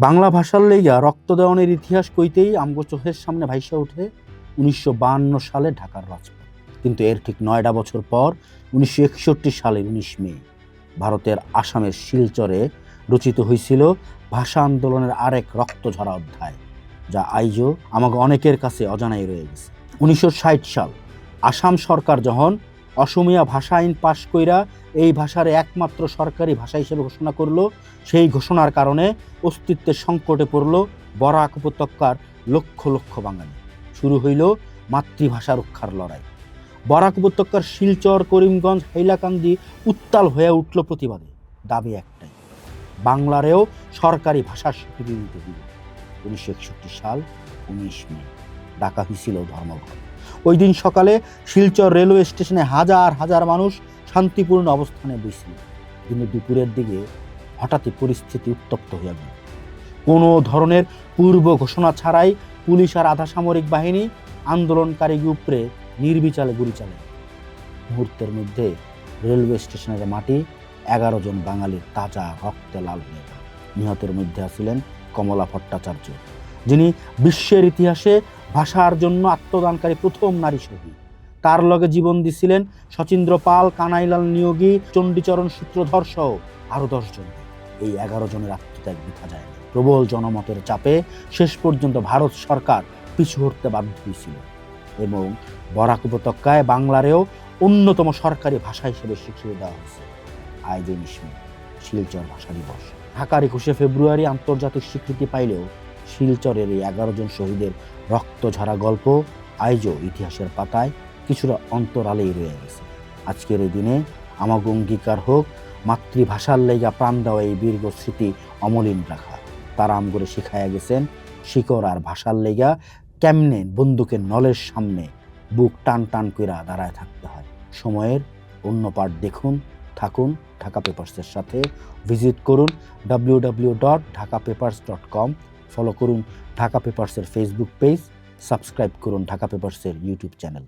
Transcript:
বাংলা ভাষার লইগা রক্তদানের ইতিহাস কইতেই আমগো চোখের সামনে ভাইসা ওঠে ১৯৫২ সালে ঢাকার রাজপথ। কিন্তু এর ঠিক ৯টা বছর পর ১৯৬১ সালের ১৯ মে ভারতের আসামের শিলচরে রচিত হয়েছিল ভাষা আন্দোলনের আরেক রক্তঝরা অধ্যায়, যা আইজও আমাকে অনেকের কাছে অজানাই রয়ে গেছে। ১৯৬০ সাল আসাম সরকার যখন অসমীয়া ভাষা আইন পাশ কইরা এই ভাষার একমাত্র সরকারি ভাষা হিসেবে ঘোষণা করলো, সেই ঘোষণার কারণে অস্তিত্বের সংকটে পড়ল বরাক উপত্যকার লক্ষ লক্ষ বাঙালি। শুরু হইল মাতৃভাষা রক্ষার লড়াই। বরাক উপত্যকার শিলচর, করিমগঞ্জ, হাইলাকান্দি উত্তাল হয়ে উঠল প্রতিবাদে। দাবি একটাই, বাংলারেও সরকারি ভাষার স্বীকৃতি দিতে দিবে। ১৯৬১ সাল ১৯ মে ডাকা হয়েছিল ধর্মঘট। ওই দিন সকালে শিলচর রেলওয়ে স্টেশনে হাজার হাজার মানুষ শান্তিপূর্ণ অবস্থানে বসছিল। কিন্তু দুপুরের দিকে হঠাৎই পরিস্থিতি উত্তপ্ত হয়ে গেল। কোনো ধরনের পূর্ব ঘোষণা ছাড়াই পুলিশ আর আধা সামরিক বাহিনী আন্দোলনকারীর উপরে নির্বিচারে গুলি চালায়। মুহূর্তের মধ্যে রেলওয়ে স্টেশনের মাটি ১১ জন বাঙালির তাজা রক্তে লাল হয়ে গেল। নিহতের মধ্যে আছিলেন কমলা ভট্টাচার্য, যিনি বিশ্বের ইতিহাসে ভাষার জন্য আত্মদানকারী প্রথম নারী শহীদ। তার লগে জীবন দিছিলেন শচীন্দ্র পাল, কানাইলাল নিয়োগী, চণ্ডীচরণ সূত্রধর সহ আরো ১০ জন। এই ১১ জনের আত্মত্যাগ দেখা যায় না। প্রবল জনমতের চাপে শেষ পর্যন্ত ভারত সরকার পিছু হটতে বাধ্য হয়েছিল এবং বরাক উপত্যকায় বাংলারেও অন্যতম সরকারি ভাষা হিসেবে স্বীকৃতি দেওয়া হয়েছে। আজ ১৯ মে শিলচর ভাষা দিবস। ঢাকার ২১শে ফেব্রুয়ারি আন্তর্জাতিক স্বীকৃতি পাইলেও শিলচরের এই ১১ জন শহীদের রক্তঝরা গল্প আজও ইতিহাসের পাতায় কিছুটা অন্তরালেই রয়ে গেছে। আজকের এই দিনে আমাকে অঙ্গীকার হোক মাতৃভাষার লাইগা প্রাণ দেওয়া এই বীর্ঘ স্মৃতি অমলিন রাখা। তারা আম করে শিখাইয়া গেছেন শিকড় আর ভাষার লাইগা কেমনে বন্দুকের নলের সামনে বুক টান টান কইরা দাঁড়ায় থাকতে হয়। সময়ের অন্য পার্ট দেখুন, থাকুন ঢাকা পেপারসের সাথে। ভিজিট করুন www.dhakapapers.com, ফলো করুন ঢাকা পেপারসের ফেসবুক পেজ, সাবস্ক্রাইব করুন ঢাকা পেপারসের ইউটিউব চ্যানেল।